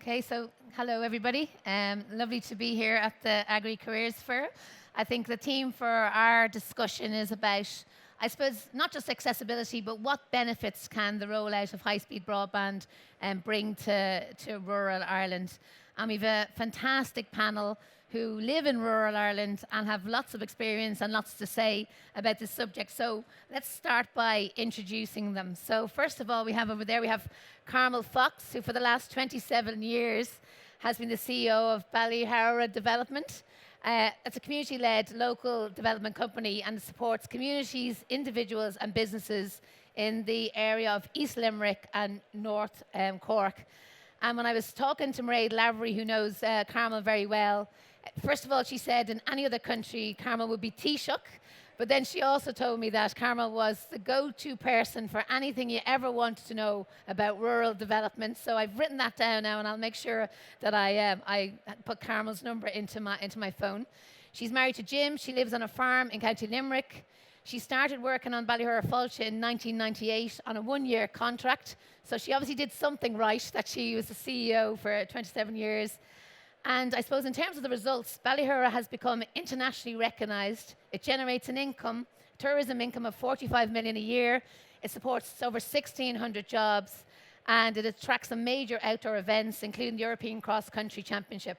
Okay, so hello everybody. Lovely to be here at the Agri Careers Fair. I think the theme for our discussion is about, I suppose, not just accessibility, but what benefits can the rollout of high-speed broadband bring to rural Ireland. And we've a fantastic panel who live in rural Ireland and have lots of experience and lots to say about this subject. So let's start by introducing them. So first of all, we have over there, we have Carmel Fox, who for the last 27 years has been the CEO of Ballyhowra Development. It's a community-led local development company and supports communities, individuals and businesses in the area of East Limerick and North Cork. And when I was talking to Mairead Lavery, who knows Carmel very well, first of all, she said in any other country, Carmel would be Taoiseach. But then she also told me that Carmel was the go-to person for anything you ever wanted to know about rural development. So I've written that down now, and I'll make sure that I put Carmel's number into my phone. She's married to Jim. She lives on a farm in County Limerick. She started working on Ballyhowra Fáilte in 1998 on a one-year contract. So she obviously did something right, that she was the CEO for 27 years. And I suppose in terms of the results, Ballyhowra has become internationally recognised. It generates an income, tourism income of 45 million a year. It supports over 1,600 jobs, and it attracts some major outdoor events, including the European Cross Country Championship.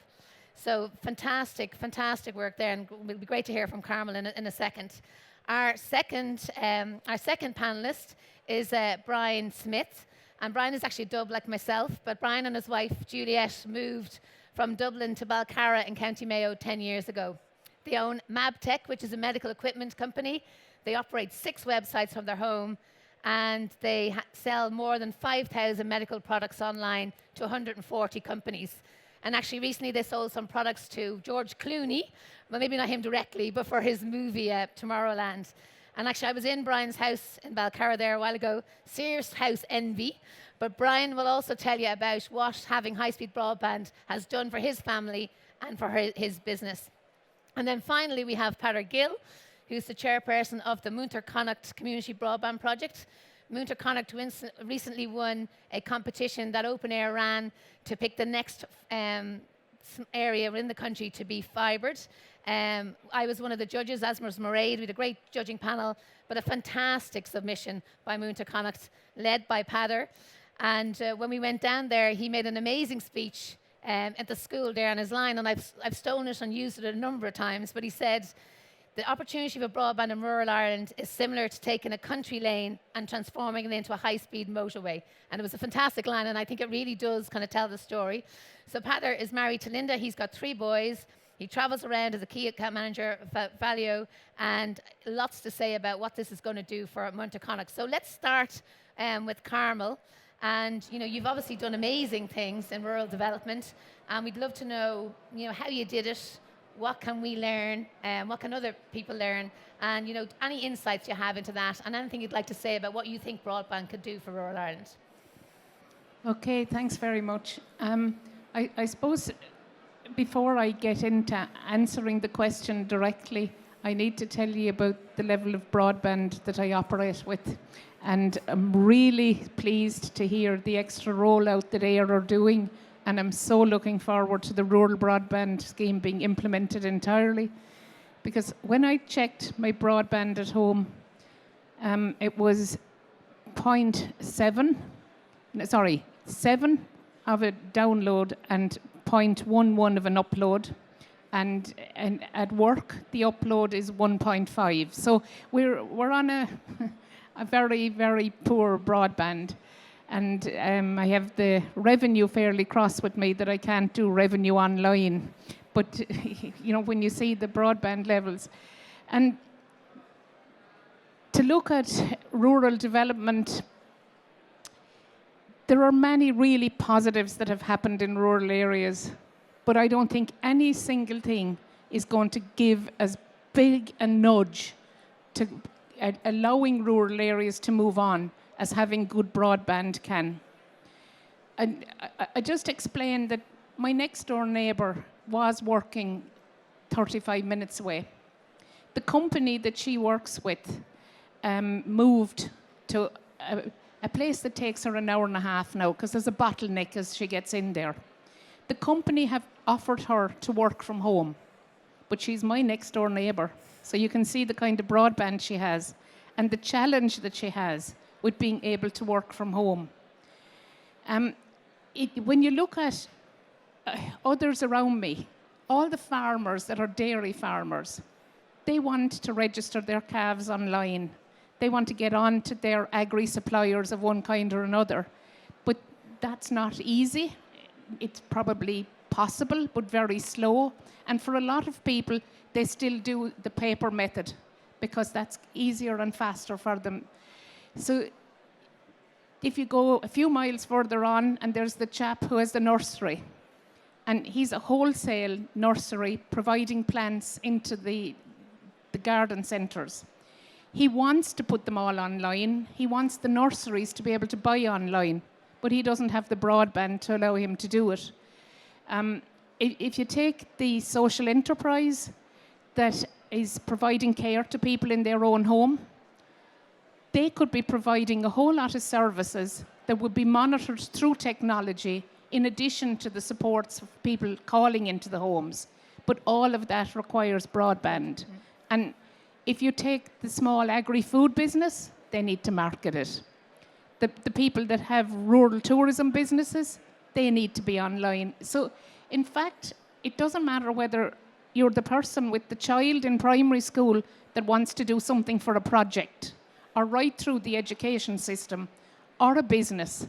So fantastic, fantastic work there, and it'll be great to hear from Carmel in a second. Our second panellist is Brian Smith, and Brian is actually a dub like myself, but Brian and his wife Juliet moved from Dublin to Balcarra in County Mayo 10 years ago. They own MabTech, which is a medical equipment company. They operate 6 websites from their home, and they sell more than 5,000 medical products online to 140 companies. And actually recently they sold some products to George Clooney, well maybe not him directly, but for his movie Tomorrowland. And actually I was in Brian's house in Balcarra there a while ago, serious house envy. But Brian will also tell you about what having high-speed broadband has done for his family and for his business. And then finally, we have Peadar Gill, who's the chairperson of the Munter Connacht Community Broadband Project. Munter Connacht recently won a competition that Open Air ran to pick the next area in the country to be fibred. I was one of the judges, as was Mairead. We had a great judging panel, but a fantastic submission by Munter Connacht, led by Peadar. And when we went down there, he made an amazing speech at the school there on his line, and I've stolen it and used it a number of times, but he said, the opportunity for broadband in rural Ireland is similar to taking a country lane and transforming it into a high-speed motorway. And it was a fantastic line, and I think it really does kind of tell the story. So Peadar is married to Linda. He's got 3 boys. He travels around as a key account manager of Valio, and lots to say about what this is going to do for Munter Connacht. So let's start with Carmel. And you've obviously done amazing things in rural development, and we'd love to know, how you did it, what can we learn, what can other people learn, and any insights you have into that, and anything you'd like to say about what you think broadband could do for rural Ireland. Okay, thanks very much. I suppose before I get into answering the question directly, I need to tell you about the level of broadband that I operate with. And I'm really pleased to hear the extra rollout that AIR are doing. And I'm so looking forward to the rural broadband scheme being implemented entirely. Because when I checked my broadband at home, it was 7 of a download and 0.11 of an upload. And at work, the upload is 1.5. So we're on a very, very poor broadband. And I have the revenue fairly cross with me that I can't do revenue online. But, when you see the broadband levels. And to look at rural development, there are many really positives that have happened in rural areas. But I don't think any single thing is going to give as big a nudge to allowing rural areas to move on as having good broadband can. And I just explained that my next door neighbour was working 35 minutes away. The company that she works with moved to a place that takes her an hour and a half now, because there's a bottleneck as she gets in there. The company have offered her to work from home, but she's my next door neighbour. So you can see the kind of broadband she has and the challenge that she has with being able to work from home. When you look at others around me, all the farmers that are dairy farmers, they want to register their calves online. They want to get on to their agri suppliers of one kind or another. But that's not easy. It's probably possible, but very slow. And for a lot of people, they still do the paper method because that's easier and faster for them. So if you go a few miles further on, and there's the chap who has the nursery, and he's a wholesale nursery providing plants into the garden centres. He wants to put them all online. He wants the nurseries to be able to buy online, but he doesn't have the broadband to allow him to do it. If you take the social enterprise that is providing care to people in their own home, they could be providing a whole lot of services that would be monitored through technology in addition to the supports of people calling into the homes. But all of that requires broadband. And if you take the small agri-food business, they need to market it. The people that have rural tourism businesses, they need to be online. So, in fact, it doesn't matter whether you're the person with the child in primary school that wants to do something for a project, or right through the education system, or a business.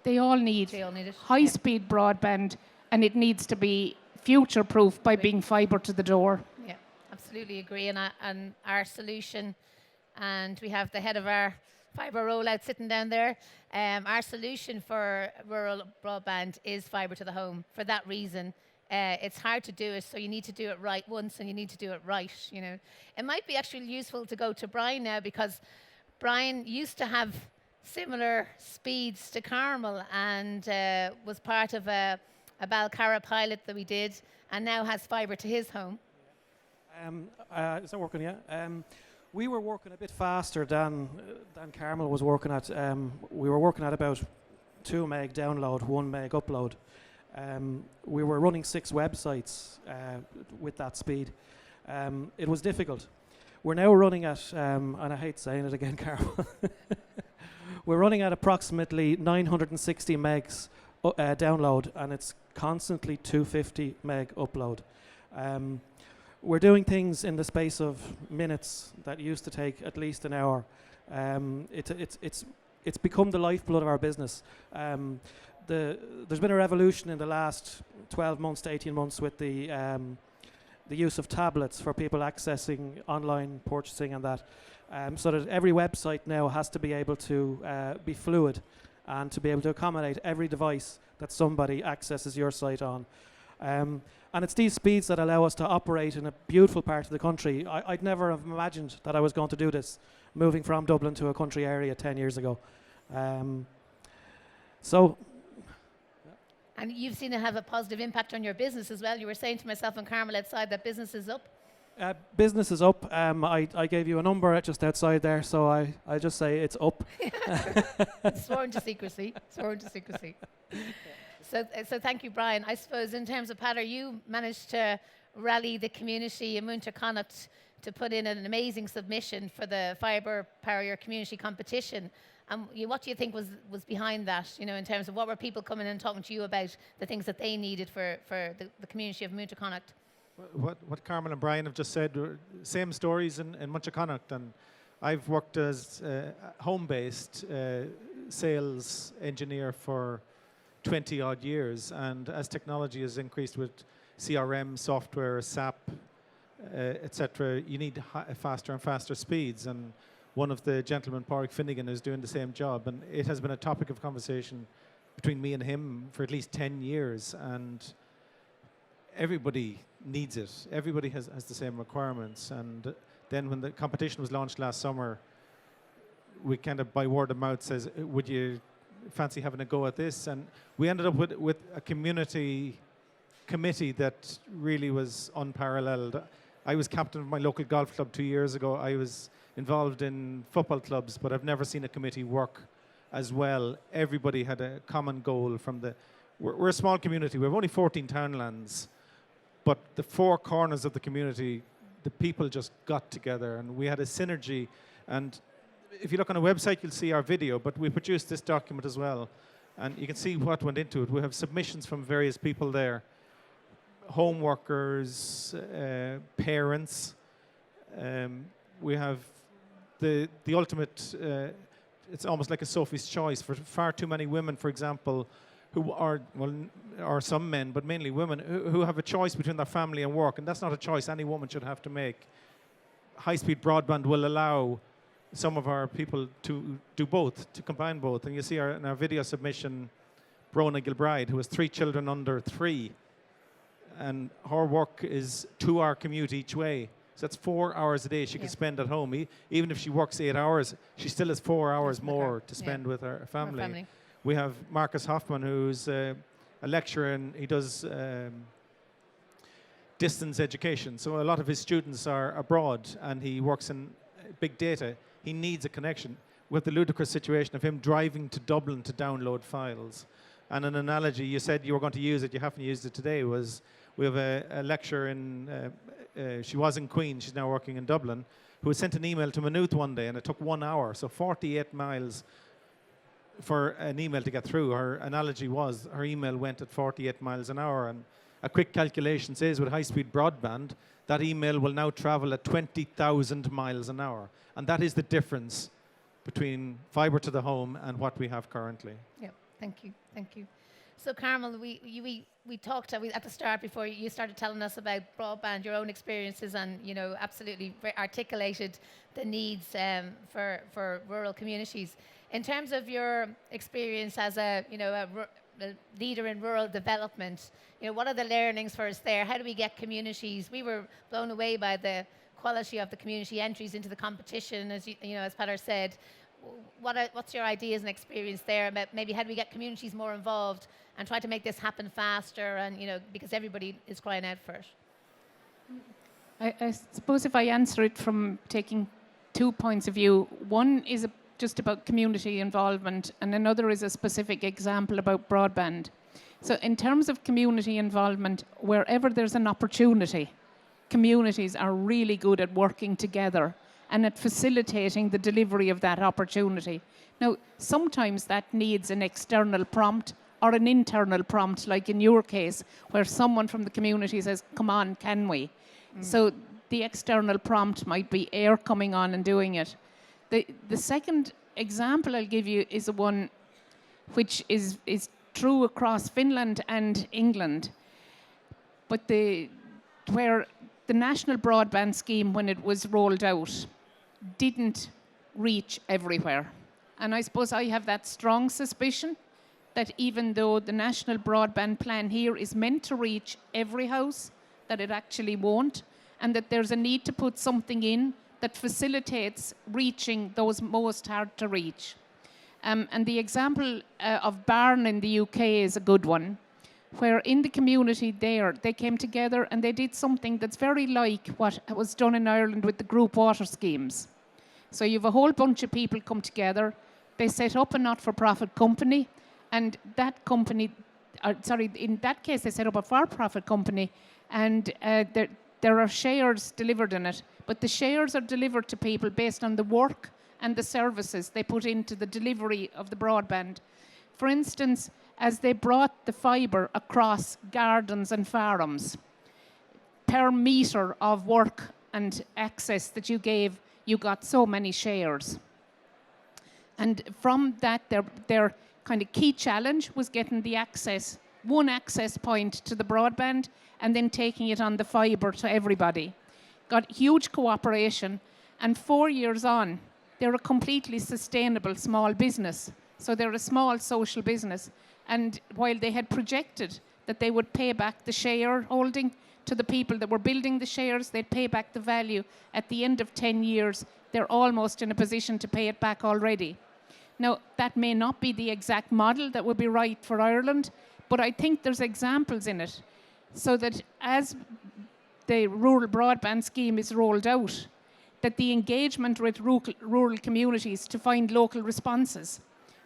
They all need it. high-speed broadband, and it needs to be future-proof by being fibre to the door. Yeah, absolutely agree. And our solution, and we have the head of our fibre rollout sitting down there. Our solution for rural broadband is fibre to the home. For that reason, it's hard to do it, so you need to do it right once, and you need to do it right. You know, it might be actually useful to go to Brian now, because Brian used to have similar speeds to Carmel and was part of a Balcarra pilot that we did, and now has fibre to his home. Is that working yet? We were working a bit faster than Carmel was working at. We were working at about 2 meg download, 1 meg upload. We were running 6 websites with that speed. It was difficult. We're now running at, and I hate saying it again, Carmel, we're running at approximately 960 megs download, and it's constantly 250 meg upload. We're doing things in the space of minutes that used to take at least an hour. It's become the lifeblood of our business. There's been a revolution in the last 12 months to 18 months with the use of tablets for people accessing online purchasing and that, so that every website now has to be able to be fluid and to be able to accommodate every device that somebody accesses your site on. And it's these speeds that allow us to operate in a beautiful part of the country. I'd never have imagined that I was going to do this, moving from Dublin to a country area 10 years ago. And you've seen it have a positive impact on your business as well. You were saying to myself and Carmel outside that business is up. Business is up. I gave you a number just outside there, so I just say it's up. Sworn to secrecy. Sworn to secrecy. So thank you, Brian. I suppose in terms of Peadar, you managed to rally the community in Munter Connacht to put in an amazing submission for the Fibre Power Your Community competition. What do you think was behind that, you know, in terms of what were people coming in and talking to you about, the things that they needed for the community of Munter Connacht? What Carmel and Brian have just said, same stories in Munter Connacht. And I've worked as home-based sales engineer for 20 odd years, and as technology has increased with CRM software, SAP, etc., you need faster and faster speeds. And one of the gentlemen, Pádraig Finnegan, is doing the same job, and it has been a topic of conversation between me and him for at least 10 years, and everybody needs it. Everybody has the same requirements. And then when the competition was launched last summer, we kind of by word of mouth says, would you fancy having a go at this? And we ended up with a community committee that really was unparalleled. I was captain of my local golf club 2 years ago. I was involved in football clubs, but I've never seen a committee work as well. Everybody had a common goal, from the we're a small community. We have only 14 townlands, but the four corners of the community, the people just got together, and we had a synergy. And if you look on our website, you'll see our video, but we produced this document as well, and you can see what went into it. We have submissions from various people there, home workers, parents. We have the ultimate, it's almost like a Sophie's choice for far too many women, for example, who are, well, or some men, but mainly women, who have a choice between their family and work, and that's not a choice any woman should have to make. High-speed broadband will allow some of our people to do both, to combine both. And you see in our video submission, Brona Gilbride, who has 3 children under 3, and her work is 2-hour commute each way. So that's 4 hours a day she can spend at home. Even if she works 8 hours, she still has 4 hours more to spend with her family. We have Marcus Hoffman, who's a lecturer, and he does distance education. So a lot of his students are abroad, and he works in big data. He needs a connection. With the ludicrous situation of him driving to Dublin to download files. And an analogy, you said you were going to use it, you haven't used it today, was we have a lecturer in, she was in Queen, she's now working in Dublin, who was sent an email to Maynooth one day, and it took 1 hour, so 48 miles for an email to get through. Her analogy was her email went at 48 miles an hour, and a quick calculation says with high-speed broadband, that email will now travel at 20,000 miles an hour. And that is the difference between fibre to the home and what we have currently. Yeah, thank you. So Carmel, we talked at the start before you started telling us about broadband, your own experiences, and absolutely articulated the needs for rural communities. In terms of your experience as a leader in rural development, what are the learnings for us there? How do we get communities? We were blown away by the quality of the community entries into the competition, as as Peter said. What's your ideas and experience there about maybe how do we get communities more involved and try to make this happen faster, and because everybody is crying out for it? I suppose if I answer it from taking 2 points of view, one is just about community involvement, and another is a specific example about broadband. So in terms of community involvement, wherever there's an opportunity, communities are really good at working together and at facilitating the delivery of that opportunity. Now, sometimes that needs an external prompt or an internal prompt, like in your case, where someone from the community says, come on, can we? So the external prompt might be AIR coming on and doing it. The second example I'll give you is one which is true across Finland and England, but where the national broadband scheme, when it was rolled out, didn't reach everywhere. And I suppose I have that strong suspicion that even though the national broadband plan here is meant to reach every house, that it actually won't, and that there's a need to put something in that facilitates reaching those most hard to reach. And the example of Barn in the UK is a good one, where in the community there, they came together and they did something that's very like what was done in Ireland with the group water schemes. So you have a whole bunch of people come together, they set up a not-for-profit company, and that company, in that case they set up a for-profit company, and there are shares delivered in it, but the shares are delivered to people based on the work and the services they put into the delivery of the broadband. For instance, as they brought the fibre across gardens and farms, per metre of work and access that you gave, you got so many shares. And from that, their kind of key challenge was getting the access, one access point to the broadband, and then taking it on the fibre to everybody. Got huge cooperation, and 4 years on, they're a completely sustainable small business. So they're a small social business. And while they had projected that they would pay back the shareholding to the people that were building the shares, they'd pay back the value at the end of 10 years. They're almost in a position to pay it back already. Now, that may not be the exact model that would be right for Ireland, but I think there's examples in it, so that as the rural broadband scheme is rolled out, that the engagement with rural communities to find local responses,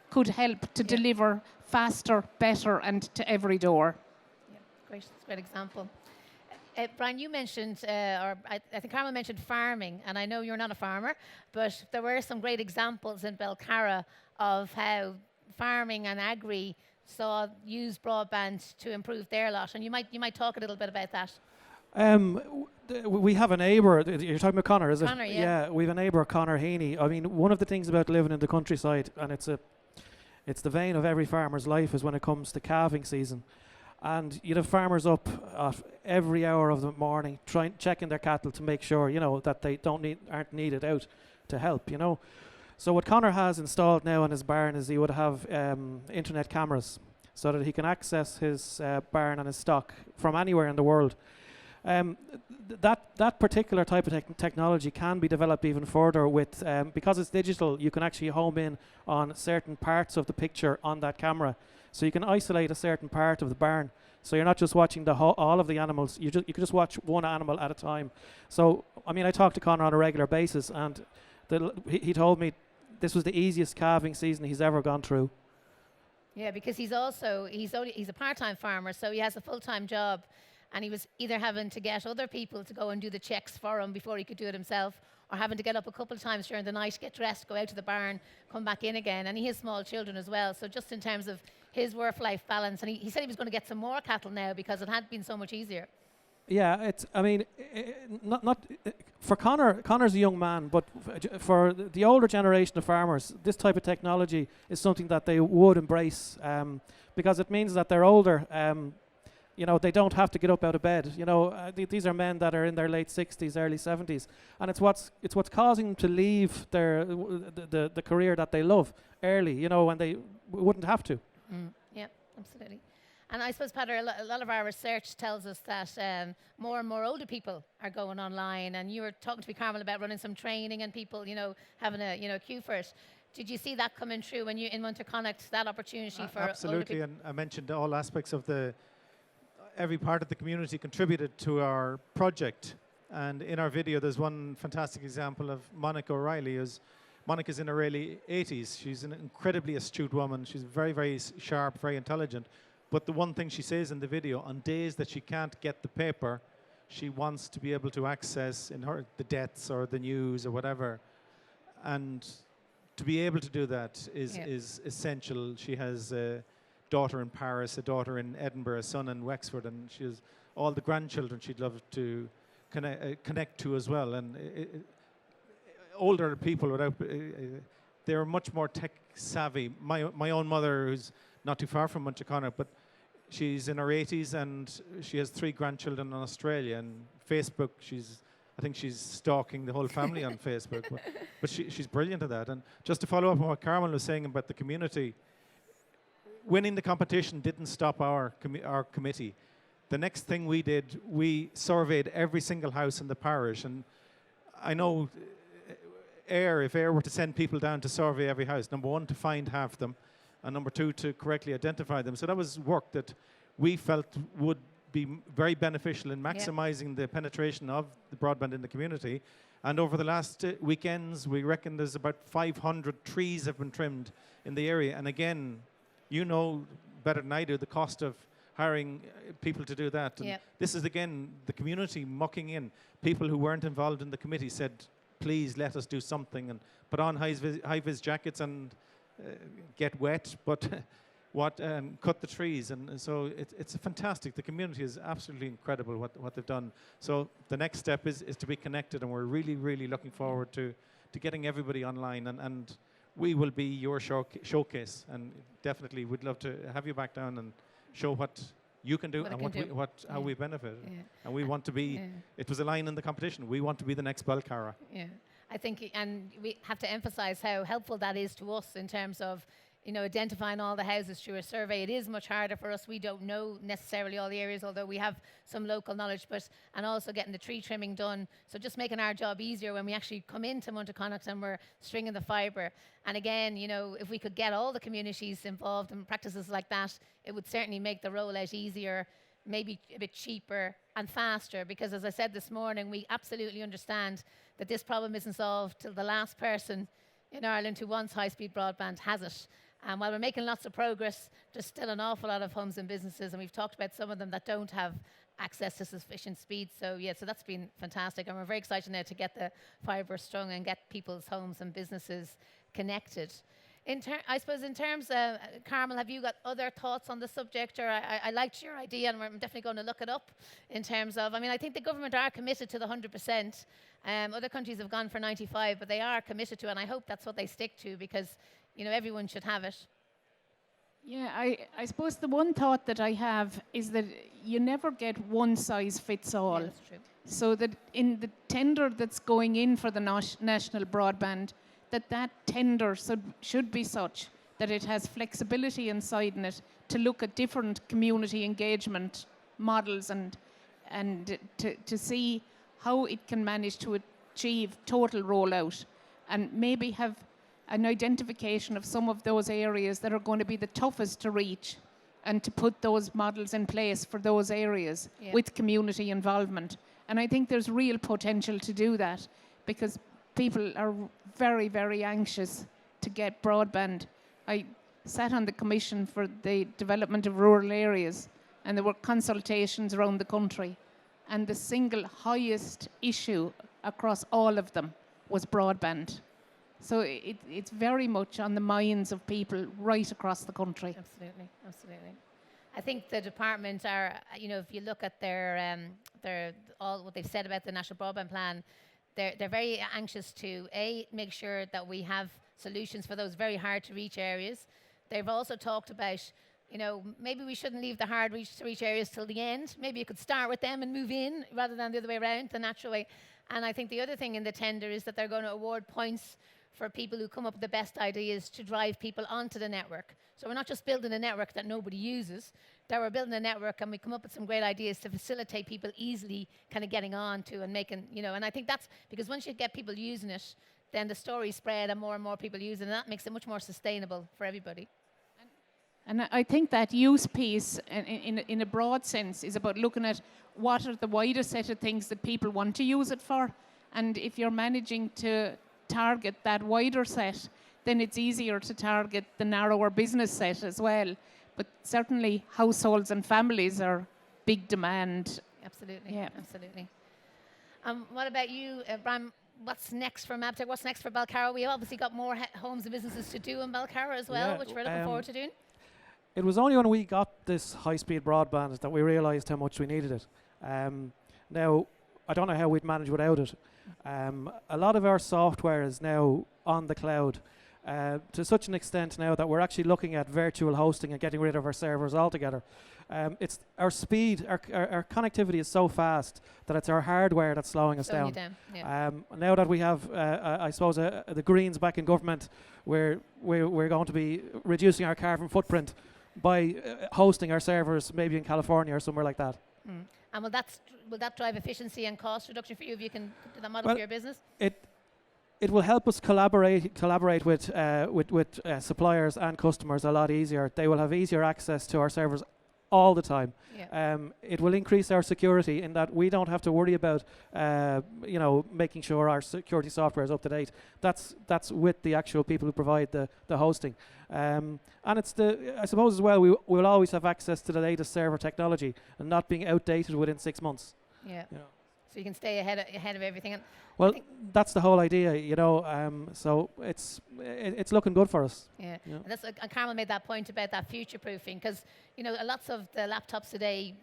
could help to deliver faster, better, and to every door. Yeah, great. That's a great example. Brian, you mentioned, or I think Carmel mentioned farming, and I know you're not a farmer, but there were some great examples in Belcarra of how farming and agri used broadband to improve their lot, and you might talk a little bit about that. We have a neighbour. You're talking about Connor, is it? Connor, yeah. We have a neighbour, Connor Heaney. I mean, one of the things about living in the countryside, and it's the vein of every farmer's life, is when it comes to calving season. And you'd have farmers up at every hour of the morning checking their cattle to make sure, that they aren't needed out to help, So what Connor has installed now in his barn is he would have internet cameras so that he can access his barn and his stock from anywhere in the world. That particular type of technology can be developed even further with, because it's digital, you can actually home in on certain parts of the picture on that camera. So you can isolate a certain part of the barn. So you're not just watching all of the animals, you can just watch one animal at a time. So, I mean, I talk to Connor on a regular basis, and he told me this was the easiest calving season he's ever gone through. Yeah, because he's a part-time farmer, so he has a full-time job, and he was either having to get other people to go and do the checks for him before he could do it himself, or having to get up a couple of times during the night, get dressed, go out to the barn, come back in again. And he has small children as well, so just in terms of his work-life balance, and he said he was going to get some more cattle now because it had been so much easier. Yeah, not for Connor. Connor's a young man, but for the older generation of farmers, this type of technology is something that they would embrace, because it means that they're older. They don't have to get up out of bed. These are men that are in their late 60s, early 70s, and it's what's causing them to leave the career that they love early. When they wouldn't have to. Yeah, absolutely. And I suppose, Peter, a lot of our research tells us that more and more older people are going online. And you were talking to me, Carmel, about running some training and people, having a queue for it. Did you see that coming through when you in Munter-Connacht, that opportunity for absolutely, older people? and I mentioned all aspects of every part of the community contributed to our project. And in our video, there's one fantastic example of Monica O'Reilly. Monica's in her early 80s. She's an incredibly astute woman. She's very, very sharp, very intelligent. But the one thing she says in the video, on days that she can't get the paper, she wants to be able to access the deaths or the news or whatever. And to be able to do that is essential. She has a daughter in Paris, a daughter in Edinburgh, a son in Wexford, and she has all the grandchildren she'd love to connect to as well. And older people they're much more tech savvy. My own mother, who's not too far from Munter-Connacht, but she's in her 80s and she has 3 grandchildren in Australia. And Facebook, I think she's stalking the whole family on Facebook. But she's brilliant at that. And just to follow up on what Carmel was saying about the community, winning the competition didn't stop our committee. The next thing we did, we surveyed every single house in the parish. And I know if AIR were to send people down to survey every house, number 1, to find half them, and number 2, to correctly identify them. So that was work that we felt would be very beneficial in maximizing the penetration of the broadband in the community. And over the last weekends, we reckon there's about 500 trees have been trimmed in the area. And again, you know better than I do the cost of hiring people to do that. And this is, again, the community mucking in. People who weren't involved in the committee said, please let us do something and put on high-vis jackets and get wet, but cut the trees. And so it's fantastic. The community is absolutely incredible what they've done. So the next step is to be connected, and we're really, really looking forward to getting everybody online. And we will be your showcase, and definitely we'd love to have you back down and show what you can do and how we benefit. Yeah. And we want to be, it was a line in the competition, we want to be the next Belcarra. Yeah, I think, and we have to emphasize how helpful that is to us in terms of, identifying all the houses through a survey. It is much harder for us. We don't know necessarily all the areas, although we have some local knowledge, and also getting the tree trimming done. So just making our job easier when we actually come into Munter-Connacht and we're stringing the fibre. And again, if we could get all the communities involved in practices like that, it would certainly make the rollout easier, maybe a bit cheaper and faster, because as I said this morning, we absolutely understand that this problem isn't solved till the last person in Ireland who wants high-speed broadband has it. And while we're making lots of progress, there's still an awful lot of homes and businesses, and we've talked about some of them that don't have access to sufficient speed. So yeah, so that's been fantastic, and we're very excited now to get the fibre strung and get people's homes and businesses connected. I suppose in terms of, Carmel, have you got other thoughts on the subject? Or I liked your idea, and I'm definitely going to look it up in terms of, I mean, I think the government are committed to the 100%. Other countries have gone for 95, but they are committed to it, and I hope that's what they stick to, because, you know, everyone should have it. Yeah, I suppose the one thought that I have is that you never get one size fits all. Yeah, that's true. So that in the tender that's going in for the national broadband, that tender should be such that it has flexibility inside in it to look at different community engagement models and to see how it can manage to achieve total rollout, and maybe have an identification of some of those areas that are going to be the toughest to reach, and to put those models in place for those areas with community involvement. And I think there's real potential to do that, because people are very, very anxious to get broadband. I sat on the Commission for the Development of Rural Areas, and there were consultations around the country, and the single highest issue across all of them was broadband. So it's very much on the minds of people right across the country. Absolutely, absolutely. I think the department are, you know, if you look at their all what they've said about the National Broadband Plan, they're very anxious to make sure that we have solutions for those very hard to reach areas. They've also talked about, you know, maybe we shouldn't leave the hard to reach areas till the end. Maybe you could start with them and move in rather than the other way around, the natural way. And I think the other thing in the tender is that they're going to award points for people who come up with the best ideas to drive people onto the network. So we're not just building a network that nobody uses, that we're building a network and we come up with some great ideas to facilitate people easily kind of getting on to and making, you know, and I think that's because once you get people using it, then the story spread and more people use it, and that makes it much more sustainable for everybody. And I think that use piece, in a broad sense, is about looking at what are the wider set of things that people want to use it for. And if you're managing to target that wider set, then it's easier to target the narrower business set as well. But certainly households and families are big demand. Absolutely, yeah. Absolutely. What about you, Bram? What's next for Mabtech? What's next for Balcarrow? We've obviously got more homes and businesses to do in Balcarrow as well, which we're looking forward to doing. It was only when we got this high-speed broadband that we realised how much we needed it. Now, I don't know how we'd manage without it. A lot of our software is now on the cloud to such an extent now that we're actually looking at virtual hosting and getting rid of our servers altogether. It's our speed, our connectivity is so fast that it's our hardware that's slowing us down. Yeah. Now that we have, I suppose, the Greens back in government, we're going to be reducing our carbon footprint by hosting our servers maybe in California or somewhere like that. Mm. And will that drive efficiency and cost reduction for you if you can do that model for your business? It will help us collaborate with suppliers and customers a lot easier. They will have easier access to our servers all the time. Yeah. It will increase our security in that we don't have to worry about making sure our security software is up to date. That's with the actual people who provide the hosting. And it's I suppose as well, we will always have access to the latest server technology and not being outdated within 6 months. Yeah. So you can stay ahead of everything. And well, that's the whole idea, so it's looking good for us. Yeah. And Carmel made that point about that future-proofing, because, lots of the laptops today,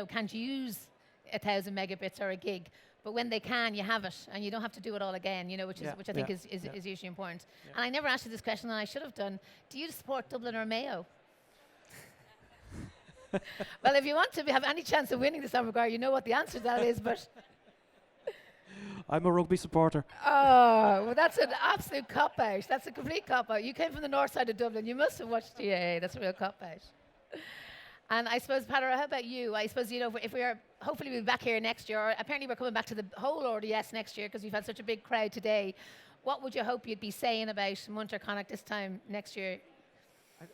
can't use 1,000 megabits or a gig. But when they can, you have it, and you don't have to do it all again, which I think is usually important. Yeah. And I never asked you this question, and I should have done. Do you support Dublin or Mayo? Well, if you want to have any chance of winning this Ambergar, you know what the answer to that is, but... I'm a rugby supporter. Oh, well, that's an absolute cop-out. That's a complete cop-out. You came from the north side of Dublin. You must have watched GAA. That's a real cop-out. And I suppose, Padra, how about you? I suppose, if we are, hopefully we'll be back here next year, or apparently we're coming back to the whole RDS next year because we've had such a big crowd today. What would you hope you'd be saying about Munter Connacht this time next year? You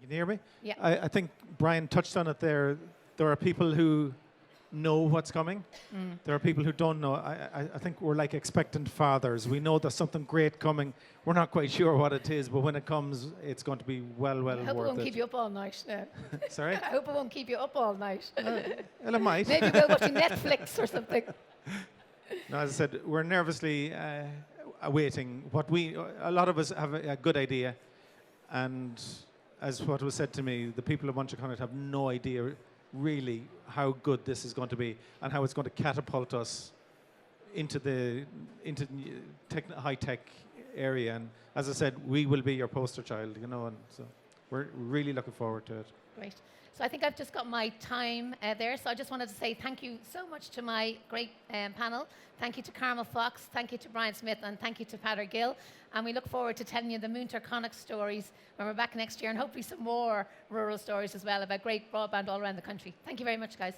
can hear me? Yeah. I think Brian touched on it there. There are people who know what's coming. There are people who don't know. I think we're like expectant fathers. We know there's something great coming. We're not quite sure what it is, but when it comes, it's going to be well I hope it worth won't it. keep you up all night. No. Sorry? I hope it won't keep you up all night. Well, it might. Maybe we'll watch Netflix or something. No, as I said, we're nervously awaiting what a lot of us have a good idea, and as what was said to me, the people of Munchauconnet have no idea really how good this is going to be and how it's going to catapult us into high-tech area. And as I said, we will be your poster child, you know, and so we're really looking forward to it. Great. So I think I've just got my time there. So I just wanted to say thank you so much to my great panel. Thank you to Carmel Fox, thank you to Brian Smith, and thank you to Peter Gill. And we look forward to telling you the Munter Connacht stories when we're back next year, and hopefully some more rural stories as well about great broadband all around the country. Thank you very much, guys.